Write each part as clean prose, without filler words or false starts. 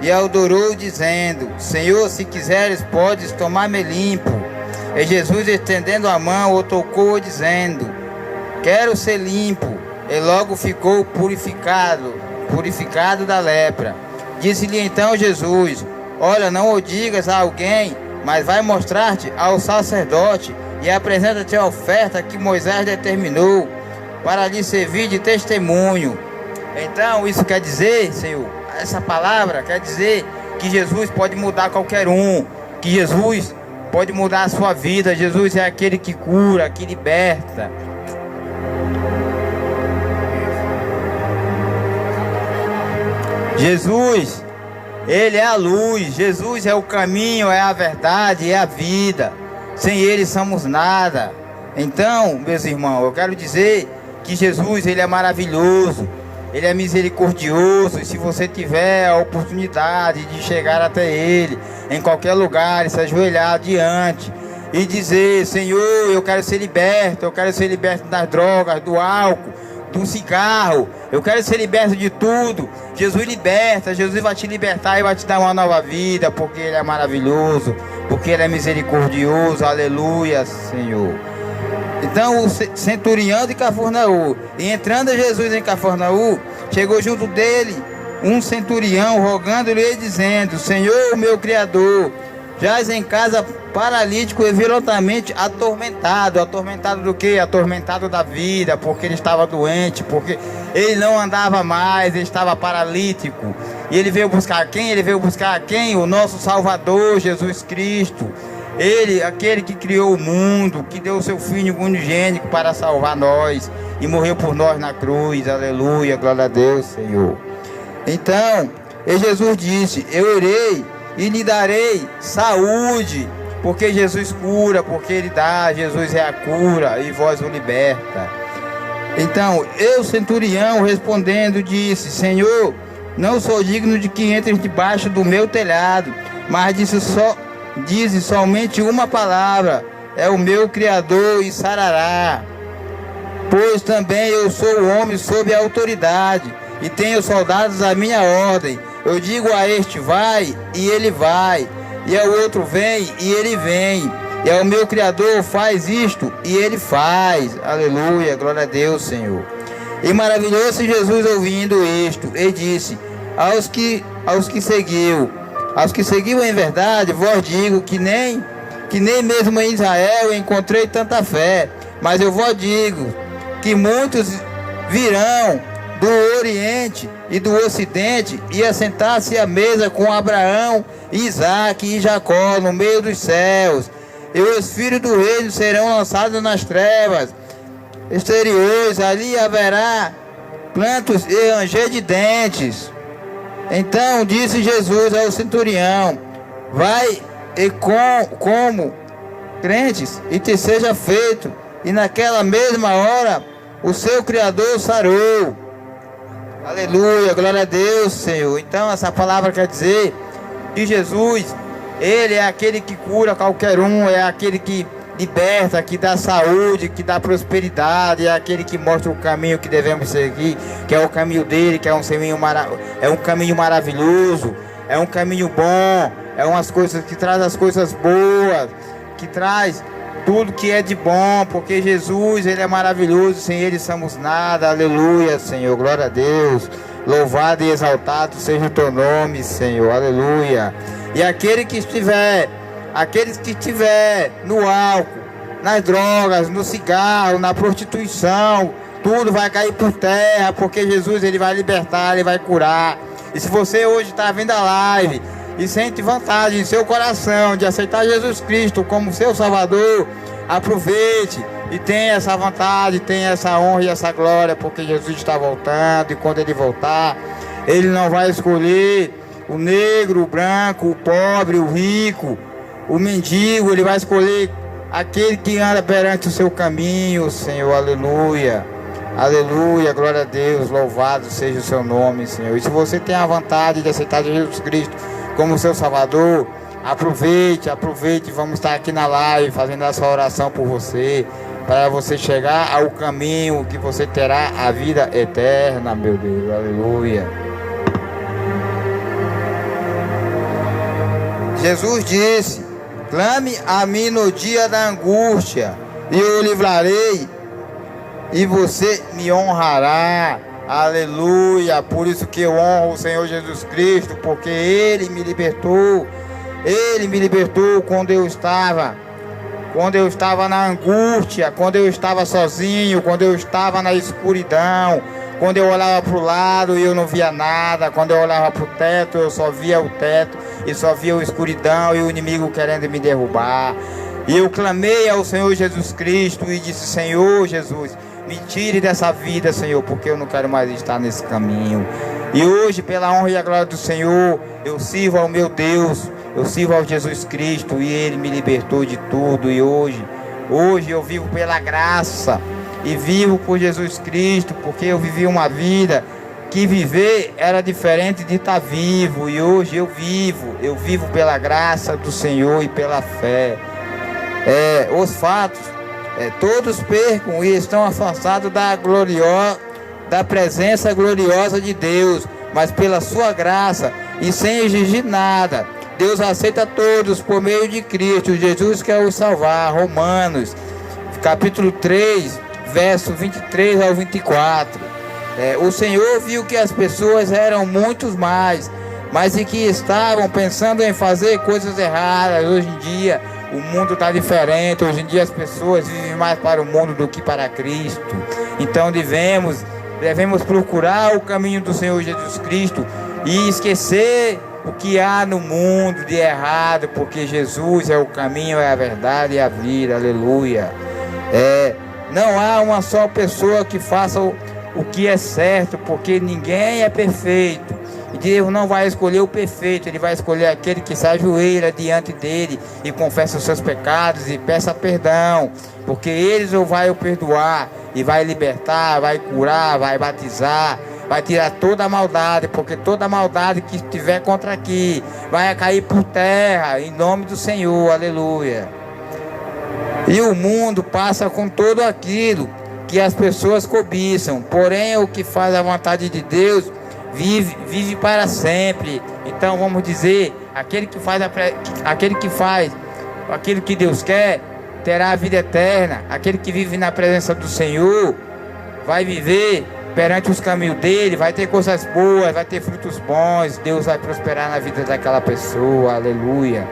e adorou, dizendo: Senhor, se quiseres, podes tomar-me limpo. E Jesus, estendendo a mão, o tocou, dizendo: Quero ser limpo. E logo ficou purificado da lepra. Disse-lhe então Jesus: Olha, não o digas a alguém, mas vai mostrar-te ao sacerdote e apresenta-te a oferta que Moisés determinou para lhe servir de testemunho. Então, isso quer dizer, Senhor, essa palavra quer dizer que Jesus pode mudar qualquer um, que Jesus pode mudar a sua vida. Jesus é aquele que cura, que liberta. Jesus, Ele é a luz. Jesus é o caminho, é a verdade, é a vida. Sem Ele somos nada. Então, meus irmãos, eu quero dizer que Jesus, Ele é maravilhoso, Ele é misericordioso. E se você tiver a oportunidade de chegar até Ele, em qualquer lugar, e se ajoelhar diante e dizer: Senhor, eu quero ser liberto das drogas, do álcool, do cigarro, eu quero ser liberto de tudo. Jesus liberta, Jesus vai te libertar e vai te dar uma nova vida, porque Ele é maravilhoso, porque Ele é misericordioso. Aleluia, Senhor. Então o centurião de Cafarnaum, e entrando Jesus em Cafarnaum, chegou junto dele um centurião, rogando-lhe e dizendo: Senhor, meu Criador, jaz em casa paralítico e violentamente atormentado. Atormentado do quê? Atormentado da vida, porque ele estava doente, porque ele não andava mais, ele estava paralítico. E ele veio buscar quem? Ele veio buscar quem? O nosso Salvador, Jesus Cristo. Ele, aquele que criou o mundo, que deu o seu Filho unigênito para salvar nós e morreu por nós na cruz. Aleluia, glória a Deus, Senhor. Então, Jesus disse: Eu irei e lhe darei saúde, porque Jesus cura, porque Ele dá. Jesus é a cura e vós o liberta. Então, eu, centurião, respondendo, disse: Senhor, não sou digno de que entres debaixo do meu telhado, mas dize somente uma palavra, é o meu Criador e sarará. Pois também eu sou homem sob autoridade, e tenho soldados à minha ordem. Eu digo a este: vai, e ele vai, e ao outro: vem, e ele vem, e ao meu Criador: faz isto, e ele faz. Aleluia, glória a Deus, Senhor. E maravilhou-se Jesus ouvindo isto, e disse aos que seguiam em verdade, vos digo que nem mesmo em Israel encontrei tanta fé. Mas eu vos digo que muitos virão do Oriente e do Ocidente e assentar-se à mesa com Abraão, Isaque e Jacó no meio dos céus. E os filhos do reino serão lançados nas trevas exteriores, ali haverá plantos e ranger de dentes. Então disse Jesus ao centurião: vai e como crentes, e te seja feito. E naquela mesma hora o seu Criador sarou. Aleluia, glória a Deus, Senhor. Então essa palavra quer dizer que Jesus, Ele é aquele que cura qualquer um, é aquele que liberta, que dá saúde, que dá prosperidade, é aquele que mostra o caminho que devemos seguir, que é o caminho dele, que é um caminho maravilhoso, é um caminho bom, é umas coisas que traz as coisas boas, que traz tudo que é de bom, porque Jesus, Ele é maravilhoso, sem Ele somos nada. Aleluia, Senhor, glória a Deus. Louvado e exaltado seja o teu nome, Senhor, aleluia. E aqueles que estiver no álcool, nas drogas, no cigarro, na prostituição, tudo vai cair por terra, porque Jesus, Ele vai libertar, Ele vai curar. E se você hoje está vendo a live e sente vontade em seu coração de aceitar Jesus Cristo como seu Salvador, aproveite e tenha essa vontade, tenha essa honra e essa glória, porque Jesus está voltando. E quando Ele voltar, Ele não vai escolher o negro, o branco, o pobre, o rico, o mendigo. Ele vai escolher aquele que anda perante o seu caminho, Senhor. Aleluia, aleluia, glória a Deus. Louvado seja o seu nome, Senhor. E se você tem a vontade de aceitar Jesus Cristo como seu Salvador, aproveite, vamos estar aqui na live fazendo essa oração por você, para você chegar ao caminho que você terá a vida eterna, meu Deus, aleluia. Jesus disse: clame a mim no dia da angústia, e eu o livrarei, e você me honrará. Aleluia. Por isso que eu honro o Senhor Jesus Cristo, porque Ele me libertou. Ele me libertou quando eu estava na angústia, quando eu estava sozinho, quando eu estava na escuridão, quando eu olhava para o lado e eu não via nada, quando eu olhava para o teto, eu só via o teto e só via a escuridão e o inimigo querendo me derrubar. E eu clamei ao Senhor Jesus Cristo e disse: Senhor Jesus, me tire dessa vida, Senhor, porque eu não quero mais estar nesse caminho. E hoje, pela honra e a glória do Senhor, eu sirvo ao meu Deus, eu sirvo ao Jesus Cristo, e Ele me libertou de tudo. E hoje eu vivo pela graça e vivo por Jesus Cristo, porque eu vivi uma vida que viver era diferente de estar vivo. E hoje eu vivo pela graça do Senhor e pela fé. Os fatos, todos percam e estão afastados da presença gloriosa de Deus, mas pela sua graça e sem exigir nada, Deus aceita todos por meio de Cristo Jesus, quer os salvar. Romanos capítulo 3, verso 23 ao 24. O Senhor viu que as pessoas eram muitos mais, mas e que estavam pensando em fazer coisas erradas. Hoje em dia o mundo está diferente. Hoje em dia as pessoas vivem mais para o mundo do que para Cristo. Então devemos procurar o caminho do Senhor Jesus Cristo e esquecer o que há no mundo de errado, porque Jesus é o caminho, é a verdade e a vida. Aleluia. Não há uma só pessoa que faça o que é certo, porque ninguém é perfeito. E Deus não vai escolher o perfeito, Ele vai escolher aquele que se ajoelha diante dEle e confessa os seus pecados e peça perdão, porque Ele vai o perdoar e vai libertar, vai curar, vai batizar, vai tirar toda a maldade, porque toda a maldade que estiver contra aqui vai cair por terra, em nome do Senhor. Aleluia. E o mundo passa com tudo aquilo que as pessoas cobiçam, porém o que faz a vontade de Deus vive para sempre. Então vamos dizer, aquele que faz aquilo que Deus quer terá a vida eterna. Aquele que vive na presença do Senhor vai viver perante os caminhos dele, vai ter coisas boas, vai ter frutos bons. Deus vai prosperar na vida daquela pessoa. Aleluia,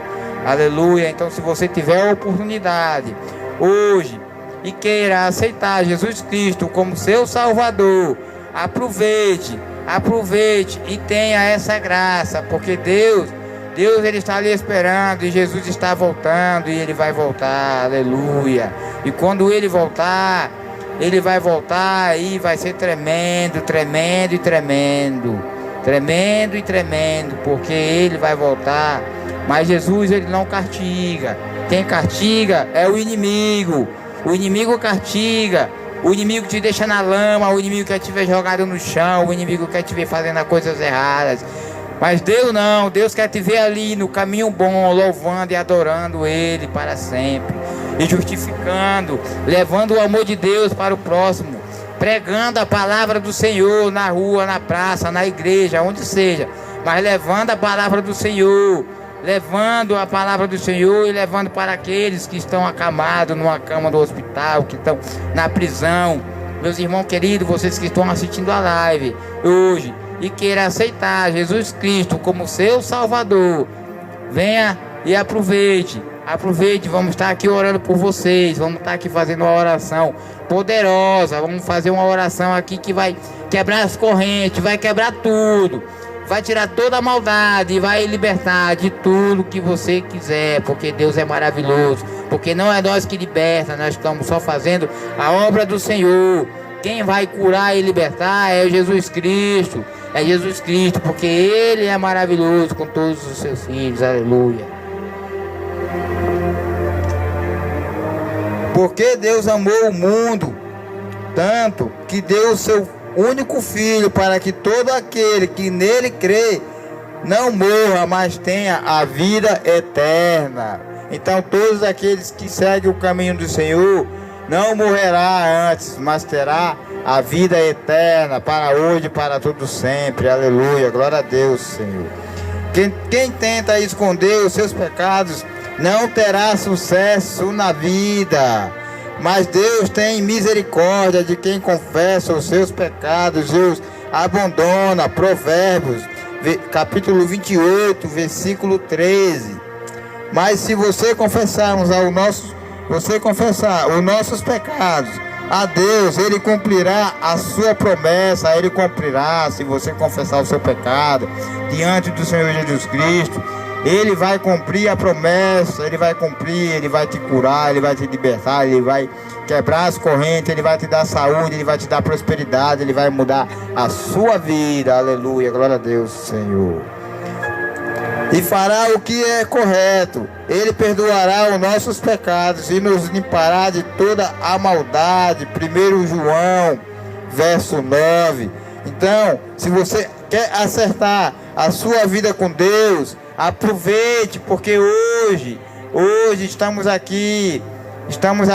aleluia. Então, se você tiver a oportunidade hoje e queira aceitar Jesus Cristo como seu Salvador, aproveite e tenha essa graça, porque Deus Ele está ali esperando, e Jesus está voltando, e Ele vai voltar. Aleluia. E quando Ele voltar, Ele vai voltar e vai ser tremendo, tremendo e tremendo, tremendo e tremendo, porque Ele vai voltar. Mas Jesus, Ele não castiga. Quem castiga é o inimigo. O inimigo castiga. O inimigo te deixa na lama, o inimigo quer te ver jogado no chão, o inimigo quer te ver fazendo coisas erradas. Mas Deus não, Deus quer te ver ali no caminho bom, louvando e adorando Ele para sempre, e justificando, levando o amor de Deus para o próximo, pregando a palavra do Senhor na rua, na praça, na igreja, onde seja, mas levando a palavra do Senhor, levando a palavra do Senhor e levando para aqueles que estão acamados numa cama do hospital, que estão na prisão. Meus irmãos queridos, vocês que estão assistindo a live hoje e queiram aceitar Jesus Cristo como seu Salvador, venha e aproveite, vamos estar aqui orando por vocês, vamos estar aqui fazendo uma oração poderosa, vamos fazer uma oração aqui que vai quebrar as correntes, vai quebrar tudo, vai tirar toda a maldade e vai libertar de tudo que você quiser, porque Deus é maravilhoso, porque não é nós que liberta, nós estamos só fazendo a obra do Senhor. Quem vai curar e libertar é Jesus Cristo, porque Ele é maravilhoso com todos os seus filhos. Aleluia. Porque Deus amou o mundo tanto que deu o seu único Filho, para que todo aquele que nele crê não morra, mas tenha a vida eterna. Então todos aqueles que seguem o caminho do Senhor não morrerá antes, mas terá a vida eterna para hoje e para todo sempre. Aleluia, glória a Deus, Senhor. Quem tenta esconder os seus pecados não terá sucesso na vida. Mas Deus tem misericórdia de quem confessa os seus pecados e os abandona. Provérbios, capítulo 28, versículo 13. Mas se você confessar os nossos pecados a Deus, Ele cumprirá a sua promessa. Ele cumprirá. Se você confessar o seu pecado diante do Senhor Jesus Cristo, Ele vai cumprir a promessa. Ele vai cumprir, Ele vai te curar, Ele vai te libertar, Ele vai quebrar as correntes, Ele vai te dar saúde, Ele vai te dar prosperidade, Ele vai mudar a sua vida. Aleluia, glória a Deus, Senhor. E fará o que é correto. Ele perdoará os nossos pecados e nos limpará de toda a maldade. 1 João, verso 9. Então, se você quer acertar a sua vida com Deus, aproveite, porque hoje estamos aqui